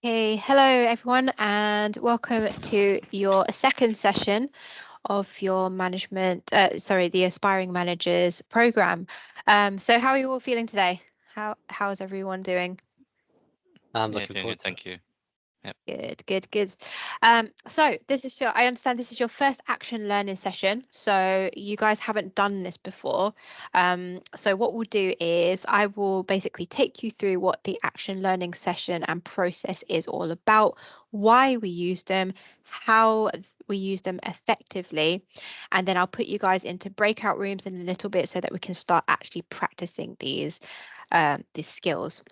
Hey, hello everyone, and welcome to your second session of your the Aspiring Managers program. So how are you all feeling today? How's everyone doing? I'm Yeah, looking doing forward good, to it. thank you. Yep. Good. So I understand this is your first action learning session. So you guys haven't done this before. So what we'll do is I will basically take you through what the action learning session and process is all about, why we use them, how we use them effectively, and then I'll put you guys into breakout rooms in a little bit so that we can start actually practicing these skills.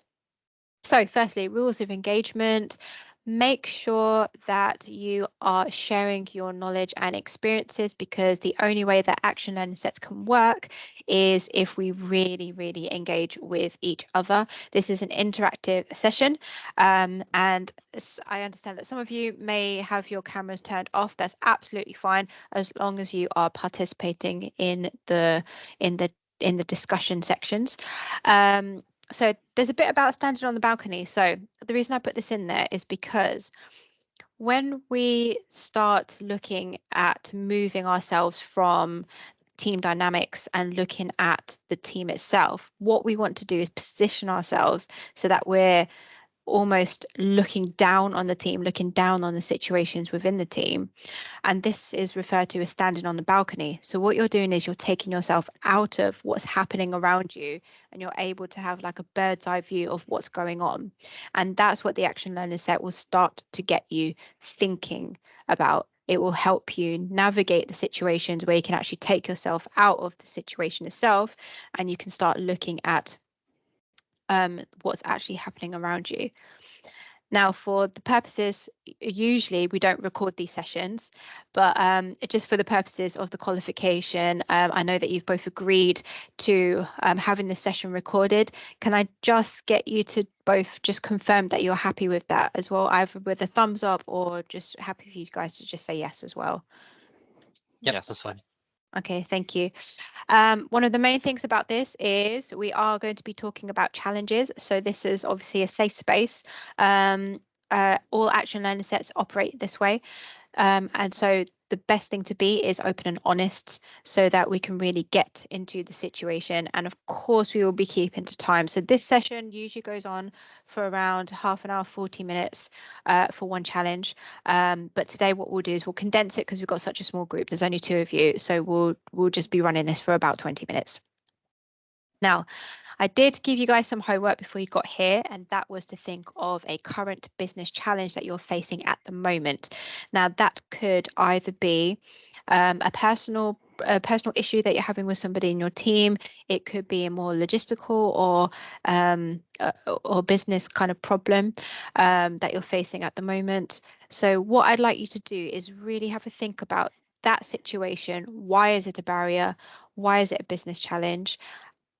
So firstly, rules of engagement. Make sure that you are sharing your knowledge and experiences, because the only way that action learning sets can work is if we really engage with each other. This is an interactive session, and I understand that some of you may have your cameras turned off. That's absolutely fine as long as you are participating in the discussion sections. So there's a bit about standing on the balcony. So the reason I put this in there is because when we start looking at moving ourselves from team dynamics and looking at the team itself, what we want to do is position ourselves so that we're almost looking down on the team, looking down on the situations within the team. And this is referred to as standing on the balcony. So what you're doing is you're taking yourself out of what's happening around you, and you're able to have like a bird's eye view of what's going on. And that's what the action learning set will start to get you thinking about. It will help you navigate the situations where you can actually take yourself out of the situation itself, and you can start looking at what's actually happening around you. Now, for the purposes, usually we don't record these sessions, but just for the purposes of the qualification, I know that you've both agreed to having this session recorded. Can I just get you to both just confirm that you're happy with that as well, either with a thumbs up or just happy for you guys to just say yes as well? Yep, Yes. that's fine. Okay, thank you. One of the main things about this is we are going to be talking about challenges. So this is obviously a safe space. All action learning sets operate this way. And so the best thing to be is open and honest so that we can really get into the situation. And of course, we will be keeping to time. So this session usually goes on for around half an hour, 40 minutes for one challenge. But today what we'll do is we'll condense it because we've got such a small group. There's only 2 of you. So we'll just be running this for about 20 minutes. Now, I did give you guys some homework before you got here, and that was to think of a current business challenge that you're facing at the moment. Now, that could either be a personal issue that you're having with somebody in your team. It could be a more logistical or business kind of problem that you're facing at the moment. So what I'd like you to do is really have a think about that situation. Why is it a barrier? Why is it a business challenge?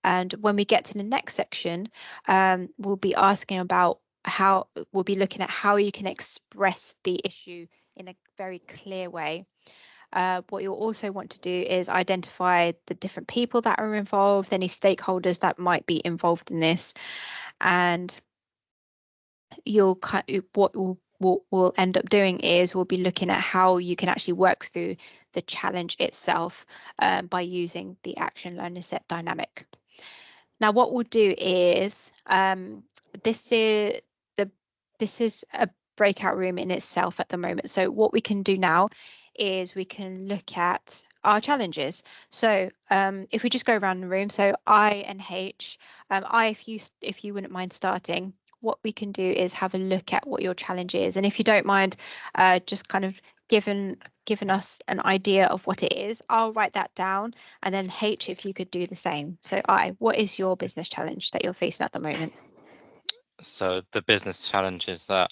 And when we get to the next section, we'll be asking about we'll be looking at how you can express the issue in a very clear way. What you'll also want to do is identify the different people that are involved, any stakeholders that might be involved in this, and what we'll end up doing is we'll be looking at how you can actually work through the challenge itself by using the action learner set dynamic. Now, what we'll do is this is this is a breakout room in itself at the moment. So what we can do now is we can look at our challenges. So if we just go around the room, so I and H, if you wouldn't mind starting, what we can do is have a look at what your challenge is, and if you don't mind, just kind of given us an idea of what it is, I'll write that down, and then H, if you could do the same. So what is your business challenge that you're facing at the moment? So the business challenge is that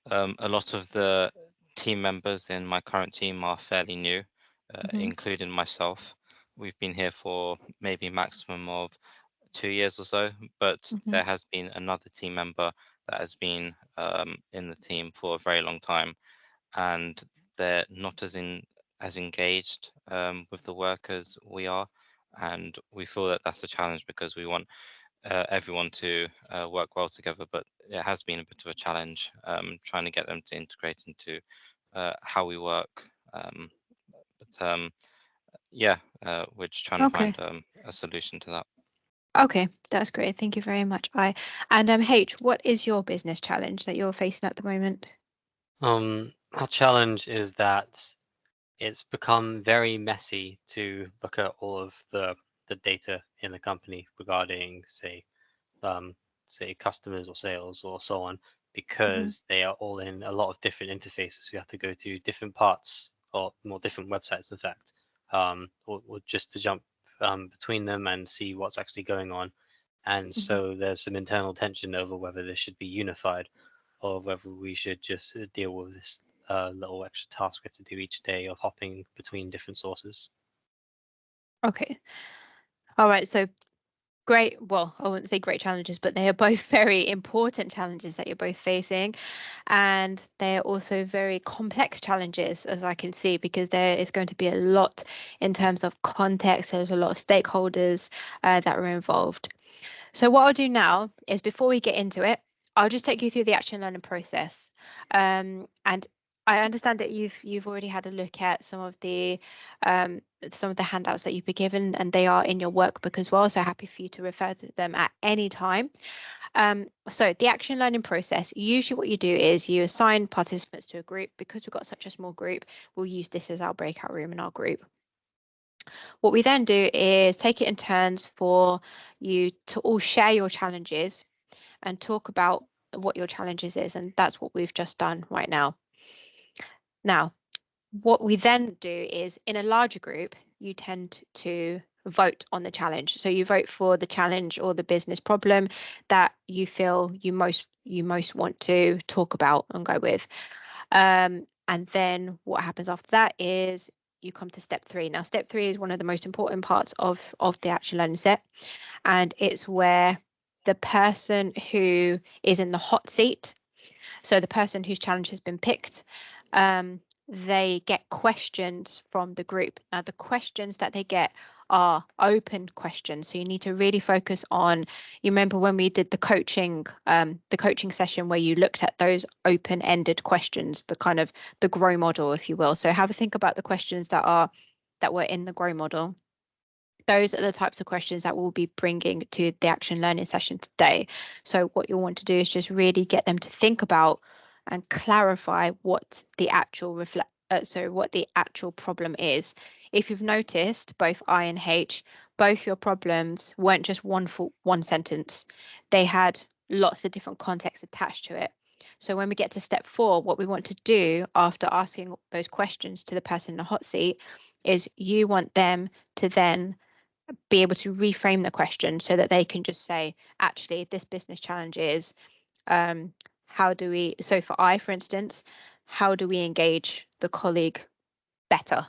a lot of the team members in my current team are fairly new, Mhm. including myself. We've been here for maybe maximum of 2 years or so, but Mhm. there has been another team member that has been in the team for a very long time, and they're not as engaged with the work as we are, and we feel that that's a challenge because we want everyone to work well together, but it has been a bit of a challenge trying to get them to integrate into how we work. Yeah, we're just trying to find a solution to that. Okay, that's great. Thank you very much. And H, what is your business challenge that you're facing at the moment? Our challenge is that it's become very messy to look at all of the data in the company regarding, say customers or sales or so on, because they are all in a lot of different interfaces. We have to go to different parts or more different websites, in fact, or just to jump between them and see what's actually going on. And so there's some internal tension over whether this should be unified or whether we should just deal with this little extra task we have to do each day of hopping between different sources. Okay. All right. So great. Well, I wouldn't say great challenges, but they are both very important challenges that you're both facing. And they are also very complex challenges, as I can see, because there is going to be a lot in terms of context. There's a lot of stakeholders that are involved. So what I'll do now is, before we get into it, I'll just take you through the action learning process. And I understand that you've already had a look at some of the handouts that you've been given, and they are in your workbook as well. So happy for you to refer to them at any time. So the action learning process, usually what you do is you assign participants to a group. Because we've got such a small group, we'll use this as our breakout room in our group. What we then do is take it in turns for you to all share your challenges and talk about what your challenges is. And that's what we've just done right now. Now, what we then do is, in a larger group, you tend to vote on the challenge. So you vote for the challenge or the business problem that you feel you most want to talk about and go with. And then what happens after that is you come to step 3. Now, step 3 is one of the most important parts of the action learning set. And it's where the person who is in the hot seat, so the person whose challenge has been picked, they get questions from the group. Now, the questions that they get are open questions. So you need to really focus on, you remember when we did the coaching session where you looked at those open-ended questions, the kind of the GROW model, if you will. So have a think about the questions that were in the GROW model. Those are the types of questions that we'll be bringing to the action learning session today. So what you'll want to do is just really get them to think about and clarify what the actual problem is. If you've noticed, both I and H, both your problems weren't just one sentence. They had lots of different contexts attached to it. So when we get to step 4, what we want to do after asking those questions to the person in the hot seat is you want them to then be able to reframe the question so that they can just say, actually, this business challenge is, how do we, so for I, for instance, how do we engage the colleague better?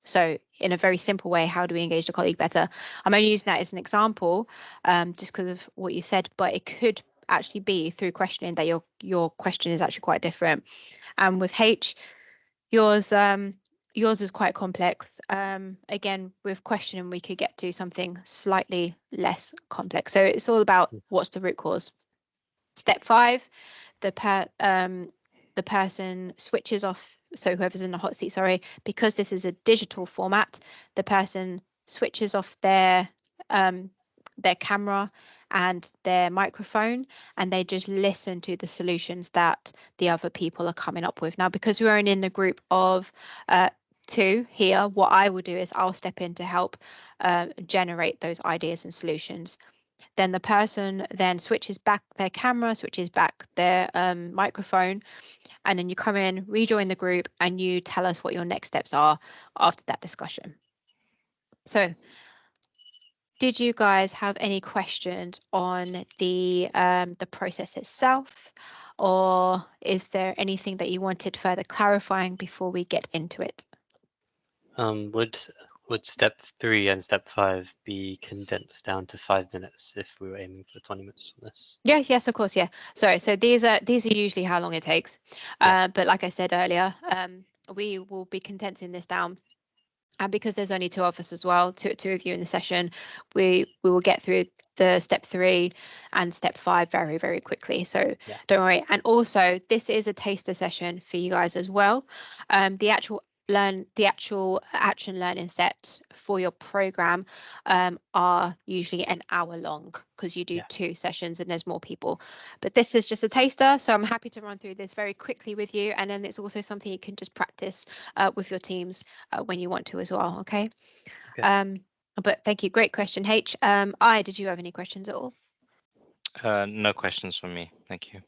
So in a very simple way, how do we engage the colleague better? I'm only using that as an example, just because of what you said, but it could actually be through questioning that your question is actually quite different. And with H, yours is quite complex. Again, with questioning, we could get to something slightly less complex. So it's all about what's the root cause. Step 5, the person switches off. So whoever's in the hot seat, sorry, because this is a digital format, the person switches off their camera and their microphone, and they just listen to the solutions that the other people are coming up with. Now, because we're only in a group of 2 here, what I will do is I'll step in to help generate those ideas and solutions. Then the person then switches back their camera, switches back their microphone, and then you come in, rejoin the group, and you tell us what your next steps are after that discussion. So did you guys have any questions on the process itself, or is there anything that you wanted further clarifying before we get into it? Would step 3 and step 5 be condensed down to 5 minutes if we were aiming for 20 minutes for this? Yes, of course, yeah. Sorry, so these are usually how long it takes. Yeah. But like I said earlier, we will be condensing this down. And because there's only 2 of us as well, two of you in the session, we will get through the step 3 and step 5 very, very quickly. So Yeah. don't worry. And also, this is a taster session for you guys as well. The actual action learning sets for your program are usually an hour long because you do 2 sessions and there's more people. But this is just a taster, so I'm happy to run through this very quickly with you. And then it's also something you can just practice with your teams when you want to as well. Okay. But thank you. Great question, H. Did you have any questions at all? No questions from me. Thank you.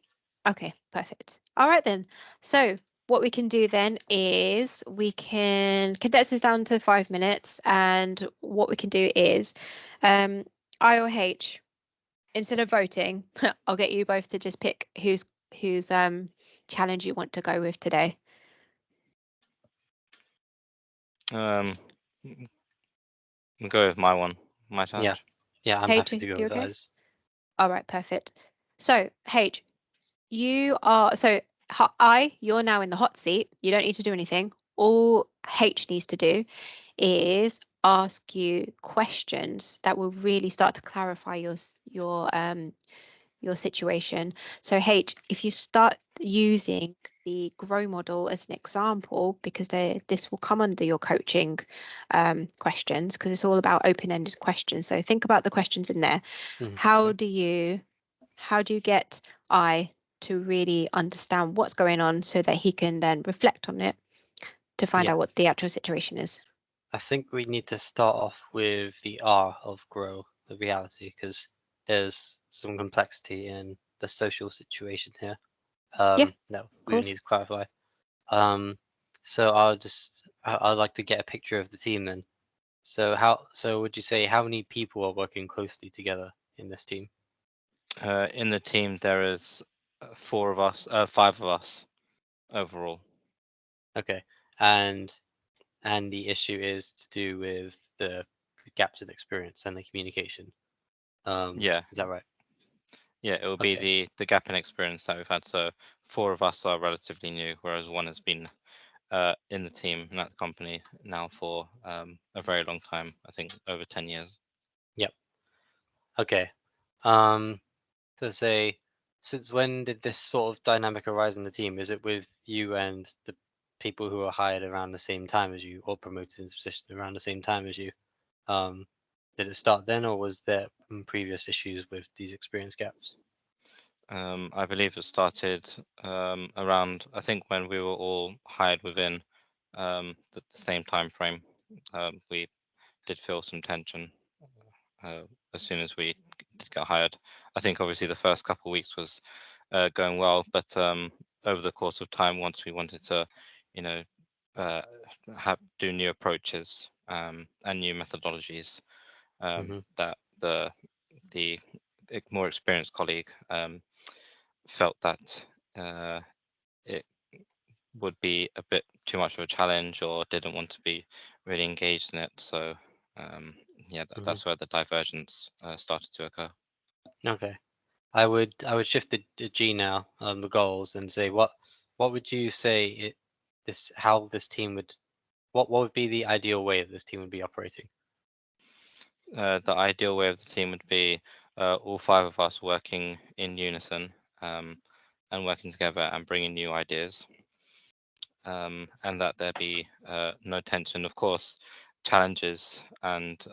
Okay, perfect. All right then. So what we can do then is we can condense this down to 5 minutes, and what we can do is I or H, instead of voting, I'll get you both to just pick whose challenge you want to go with today. We'll go with my challenge. Yeah, I'm H, happy to go you with okay? those. All right, perfect. So H, you're now in the hot seat. You don't need to do anything. All H needs to do is ask you questions that will really start to clarify your situation. So H, if you start using the grow model as an example, because this will come under your coaching questions, because it's all about open-ended questions. So think about the questions in there. How do you get I to really understand what's going on so that he can then reflect on it to find out what the actual situation is? I think we need to start off with the R of grow, the reality, because there's some complexity in the social situation here. Yeah, No, we course. need to clarify. So I'd like to get a picture of the team then. So would you say how many people are working closely together in this team? In the team, there is 5 of us overall. Okay, and the issue is to do with the gaps in experience and the communication. Yeah, Is that right? yeah, it will be Okay. the gap in experience that we've had. So 4 of us are relatively new, whereas 1 has been in the team in that company now for a very long time. I think over 10 years. Yep. Okay. Um, to say, since when did this sort of dynamic arise in the team? Is it with you and the people who are hired around the same time as you, or promoted into position around the same time as you? Um, did it start then, or was there previous issues with these experience gaps? I believe it started around, I think, when we were all hired within the same time frame. We did feel some tension as soon as we did get hired. I think obviously the first couple of weeks was going well, but over the course of time, once we wanted to, you know, uh, do new approaches and new methodologies, that the more experienced colleague felt that it would be a bit too much of a challenge or didn't want to be really engaged in it. So yeah, that's where the divergence started to occur. Okay. I would shift the G now, the goals, and say what would you say how this team would what would be the ideal way that this team would be operating? The ideal way of the team would be all 5 of us working in unison and working together and bringing new ideas. And that there be no tension. Of course, challenges and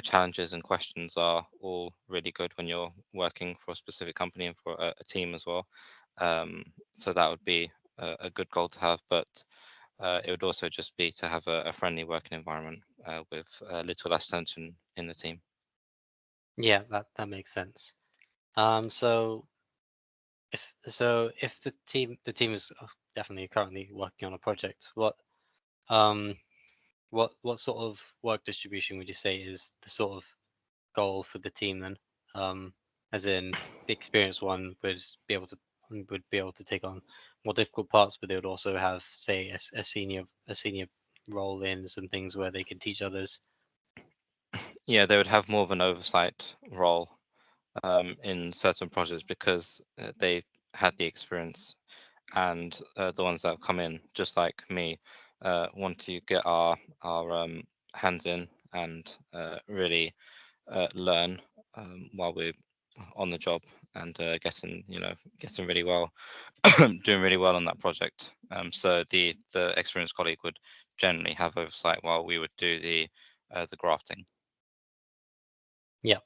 challenges and questions are all really good when you're working for a specific company and for a team as well. So that would be a good goal to have, but it would also just be to have a friendly working environment with a little less tension in the team. Yeah, that makes sense. So if the team is definitely currently working on a project, um what sort of work distribution would you say is the sort of goal for the team then? As in the experienced one would be able to take on more difficult parts, but they would also have, say, a senior role in some things where they can teach others. Yeah, they would have more of an oversight role in certain projects because they had the experience, and the ones that have come in, just like me, want to get our hands in and really learn while we're on the job, and getting really well, doing really well on that project. So the experienced colleague would generally have oversight while we would do the grafting. Yeah.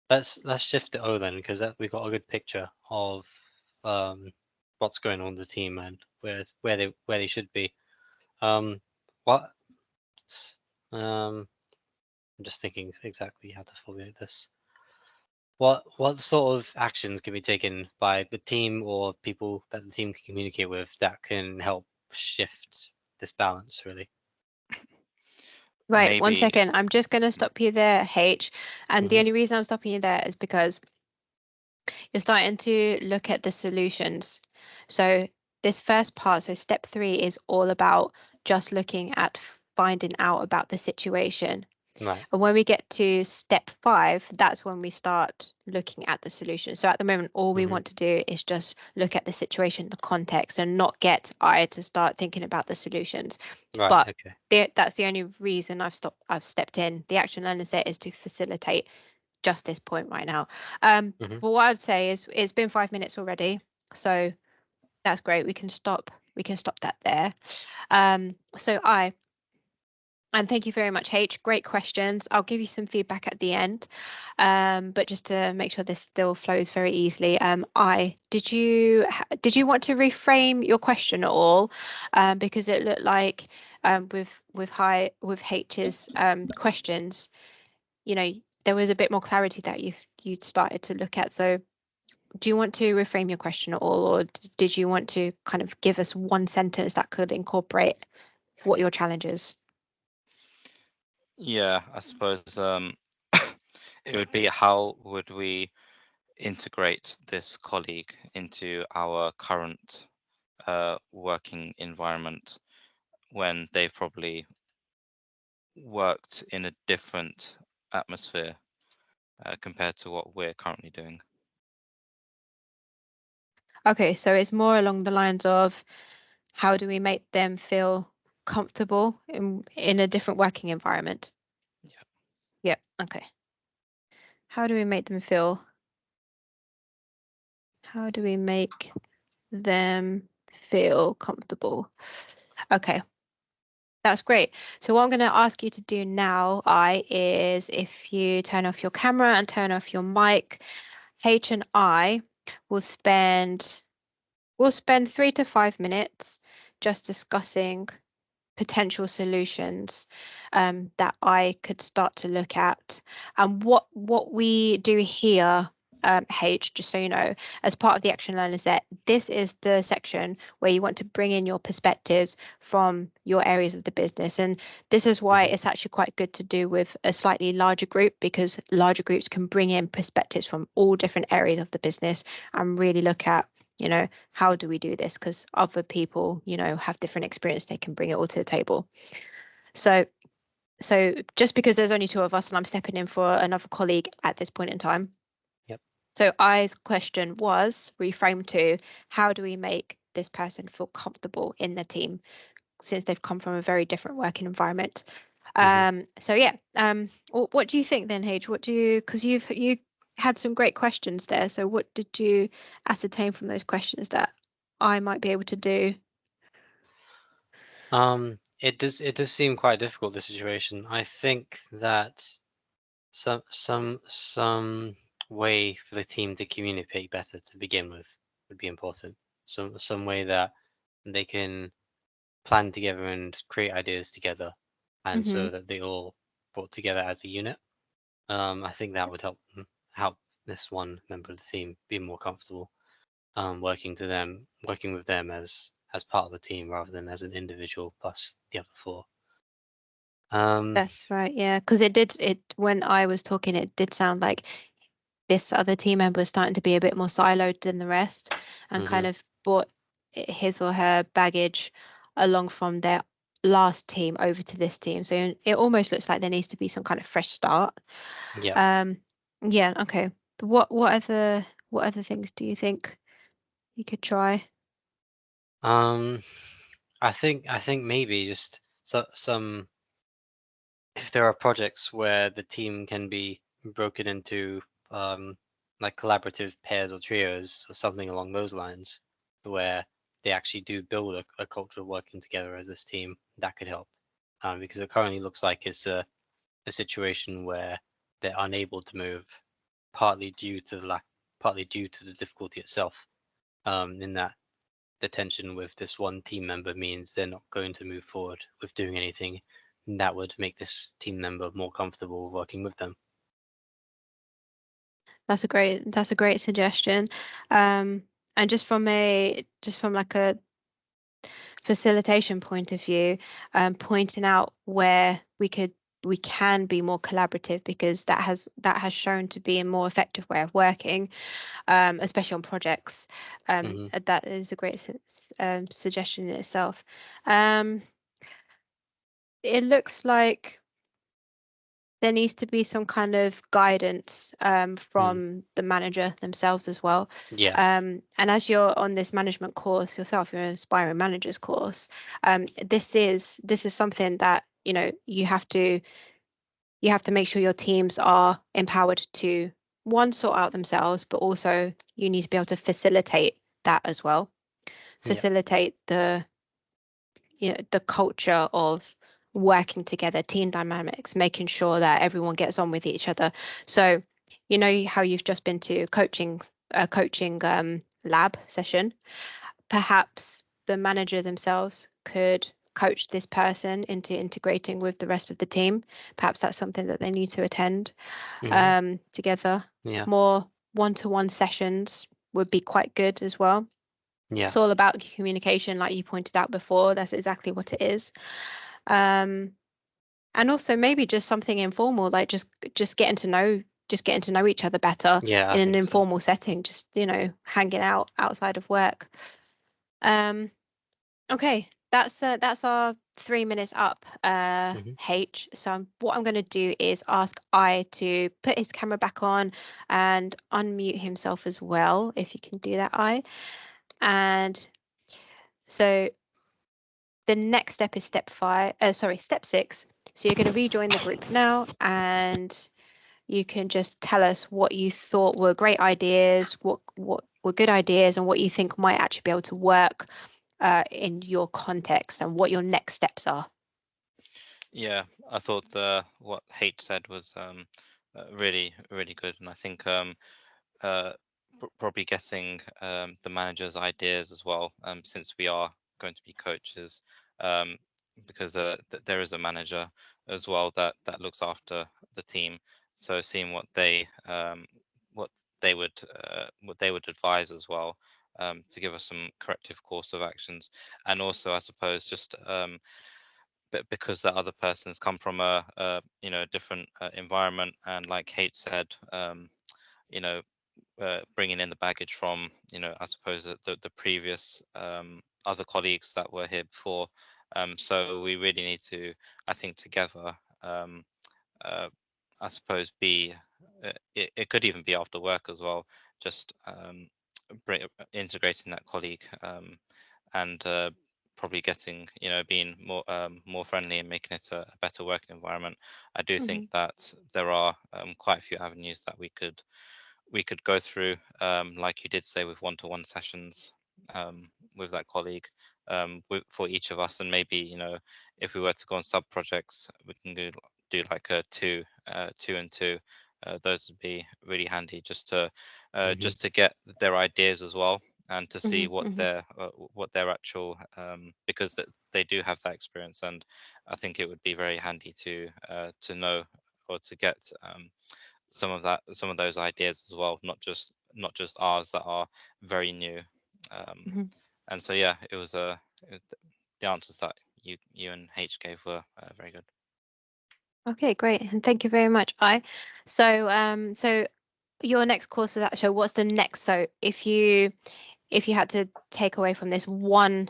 Let's shift it over then, because we got a good picture of what's going on with the team and where they should be. What I'm just thinking exactly how to formulate this. What sort of actions can be taken by the team or people that the team can communicate with that can help shift this balance, really? Right, one Maybe. second. I'm just going to stop you there, H. And the Mhm. only reason I'm stopping you there is because you're starting to look at the solutions. So this first part, so step 3 is all about just looking at finding out about the situation. Right. And when we get to step 5, that's when we start looking at the solution. So at the moment, all we Mhm. want to do is just look at the situation, the context, and not get I to start thinking about the solutions. Right. But Okay. that's the only reason I've stepped in. The action learner set is to facilitate just this point right now. Mhm. But what I'd say is it's been 5 minutes already, so that's great. We can stop that there. So and thank you very much, H. Great questions. I'll give you some feedback at the end, but just to make sure this still flows very easily. Did you want to reframe your question at all? Because it looked like with H's questions, there was a bit more clarity that you'd started to look at. So do you want to reframe your question at all, or did you want to kind of give us one sentence that could incorporate what your challenge is? Yeah, I suppose it would be, how would we integrate this colleague into our current working environment when they've probably worked in a different atmosphere compared to what we're currently doing. Okay, so it's more along the lines of how do we make them feel comfortable in a different working environment? Yeah. Yep, okay. How do we make them feel? How do we make them feel comfortable? Okay, that's great. So what I'm going to ask you to do now, is if you turn off your camera and turn off your mic, H and I will spend 3 to 5 minutes just discussing potential solutions that I could start to look at. And what we do here, H, just so you know, as part of the Action Learner set, this is the section where you want to bring in your perspectives from your areas of the business. And this is why Mhm. it's actually quite good to do with a slightly larger group, because larger groups can bring in perspectives from all different areas of the business and really look at how do we do this? Because other people, have different experience, they can bring it all to the table. So, just because there's only 2 of us and I'm stepping in for another colleague at this point in time. Yep. So I's question was reframed to, how do we make this person feel comfortable in the team since they've come from a very different working environment? So yeah, what do you think then, Hage? Because you had some great questions there. So what did you ascertain from those questions that I might be able to do? It does seem quite difficult, the situation. I think that some way for the team to communicate better to begin with would be important. Some way that they can plan together and create ideas together, and Hmm. so that they all brought together as a unit. I think that would help this one member of the team be more comfortable working with them as part of the team rather than as an individual plus the other 4. That's right. Yeah, because it when I was talking, it did sound like this other team member was starting to be a bit more siloed than the rest and kind Mhm. of brought his or her baggage along from their last team over to this team. So it almost looks like there needs to be some kind of fresh start. Yeah. Um, yeah, okay. What other things do you think you could try? Um, I think maybe just some if there are projects where the team can be broken into like collaborative pairs or trios or something along those lines, where they actually do build a culture of working together as this team, that could help. Because it currently looks like it's a situation where they're unable to move, partly due to the difficulty itself. In that the tension with this one team member means they're not going to move forward with doing anything that would make this team member more comfortable working with them. That's a great suggestion. And just from like a facilitation point of view, pointing out where we can be more collaborative, because that has shown to be a more effective way of working, especially on projects. Mhm. That is a great suggestion in itself. Um, it looks like there needs to be some kind of guidance from the manager themselves as well. Yeah, And as you're on this management course yourself, you're an aspiring managers course. This is something that you have to make sure your teams are empowered to, one, sort out themselves, but also you need to be able to facilitate that as well. yeah, Facilitate the culture of working together, team dynamics, making sure that everyone gets on with each other. So, you know how you've just been to coaching lab session. Perhaps the manager themselves could coach this person into integrating with the rest of the team. Perhaps that's something that they need to attend together. yeah, More one-to-one sessions would be quite good as well. yeah, It's all about communication, like you pointed out before. That's exactly what it is. Um, and also maybe just something informal, like just getting to know each other better yeah. I in an think so. informal setting, just hanging out outside of work. Um, okay, that's our 3 minutes up, Hmm. H. So what I'm going to do is ask I to put his camera back on and unmute himself as well, if you can do that, I. And so the next step is step 6. So you're going to rejoin the group now, and you can just tell us what you thought were great ideas, what were good ideas, and what you think might actually be able to work in your context, and what your next steps are. Yeah, I thought the what H said was really really good, and I think uh, probably getting the manager's ideas as well, since we are going to be coaches, um, because there is a manager as well that looks after the team. So seeing what what they would advise as well, to give us some corrective course of actions, and also I suppose just but because the other person's come from a different environment, and like Kate said, you know bringing in the baggage from I suppose the previous other colleagues that were here before. So we really need to, I think, together, um, uh, I suppose be it could even be after work as well, just integrating that colleague, and probably getting, being more friendly and making it a better working environment. I do think Hmm. that there are quite a few avenues that we could go through, like you did say, with one-to-one sessions, with that colleague, for each of us, and maybe if we were to go on sub projects, we can do like a two and two. Those would be really handy, Hmm. just to get their ideas as well, and to see Hmm. Hmm. what their actual, because they do have that experience, and I think it would be very handy to know, or to get some of those ideas as well, not just ours that are very new. um, Hmm. and so yeah, the answers that you and H gave were very good. Okay, great, and thank you very much, I. So your next course is actually, what's the next? So if you had to take away from this one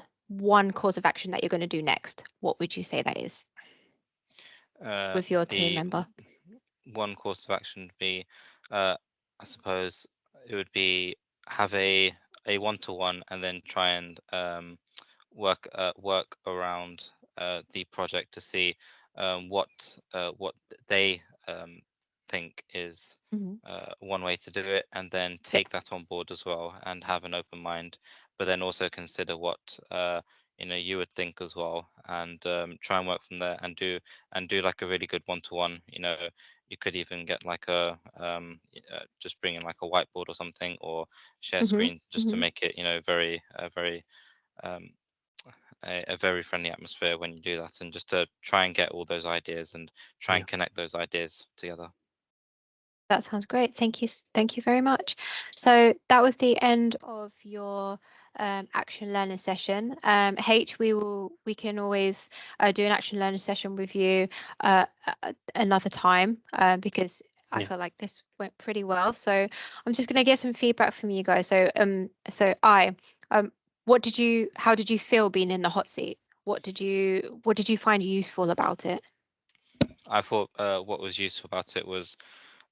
course of action that you're going to do next, what would you say that is with your team The member? one course of action would be, uh, I suppose it would be, have a one-to-one, and then try and work around the project to see what they think is Mhm. one way to do it, and then take that on board as well, and have an open mind, but then also consider what you would think as well, and try and work from there, and do like a really good one-to-one. You could even get like just bring in like a whiteboard or something, or share Mhm. screen, just to Mhm. make it very um, a very friendly atmosphere when you do that, and just to try and get all those ideas and try Yeah. and connect those ideas together. That sounds great. Thank you. Thank you very much. So that was the end of your action learning session. H, we can always do an action learning session with you another time because I Yeah. feel like this went pretty well. So I'm just going to get some feedback from you guys. So how did you feel being in the hot seat? What did you find useful about it? I thought what was useful about it was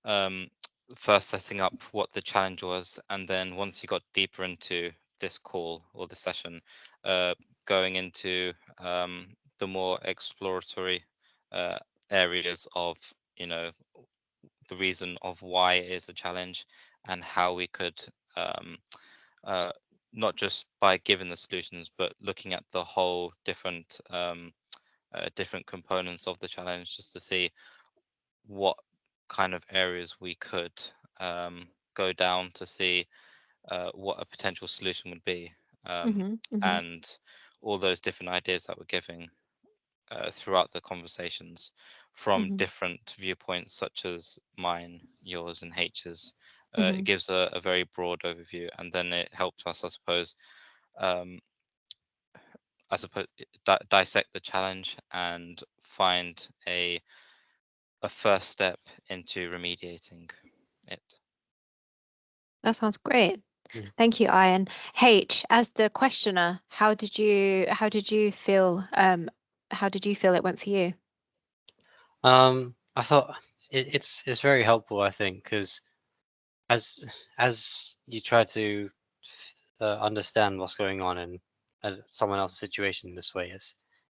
um, first setting up what the challenge was, and then once you got deeper into this call or the session, uh, going into the more exploratory uh, areas of the reason of why it is a challenge, and how we could um, uh, not just by giving the solutions, but looking at the whole different components of the challenge, just to see what kind of areas we could go down to see what a potential solution would be, um, Hmm. Hmm. and all those different ideas that we're giving throughout the conversations from Hmm. different viewpoints, such as mine, yours, and H's. Hmm. It gives a very broad overview, and then it helps us, um, I suppose, dissect the challenge and find a first step into remediating it. That sounds great. Yeah. Thank you, Ian. H, as the questioner, how did you feel it went for you? I thought it's very helpful, I think, because as you try to understand what's going on in someone else's situation this way,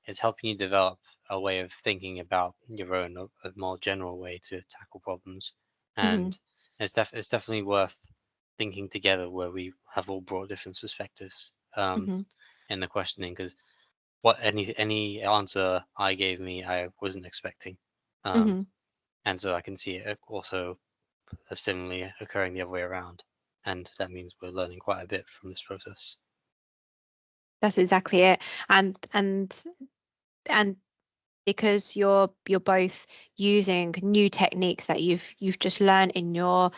it's helping you develop a way of thinking about your own, a more general way to tackle problems, Hmm. and it's definitely worth thinking together where we have all brought different perspectives Hmm. in the questioning, because what any answer I gave me I wasn't expecting, um, Hmm. and so I can see it also similarly occurring the other way around, and that means we're learning quite a bit from this process. That's exactly it. And because you're both using new techniques that you've just learned in your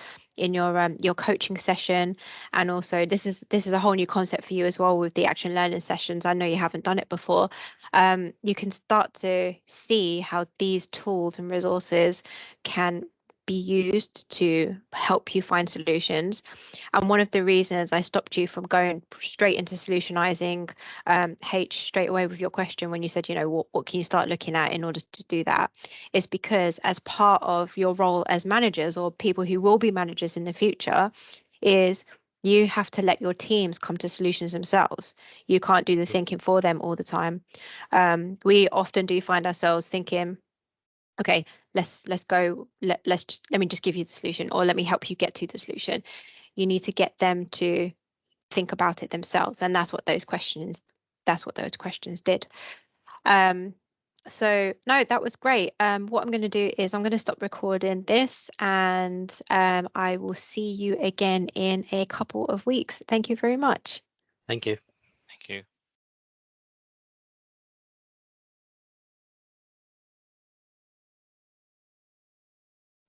coaching session, and also this is a whole new concept for you as well with the action learning sessions. I know you haven't done it before. You can start to see how these tools and resources can be used to help you find solutions. And one of the reasons I stopped you from going straight into solutionizing, H, straight away with your question when you said, what can you start looking at in order to do that, is because as part of your role as managers or people who will be managers in the future, is you have to let your teams come to solutions themselves. You can't do the Yeah. thinking for them all the time. We often do find ourselves thinking, okay, let's go. Let me just give you the solution, or let me help you get to the solution. You need to get them to think about it themselves, and that's what those questions did. um so no, that was great. What I'm going to do is I'm going to stop recording this, and I will see you again in a couple of weeks. Thank you very much. Thank you. Thank you.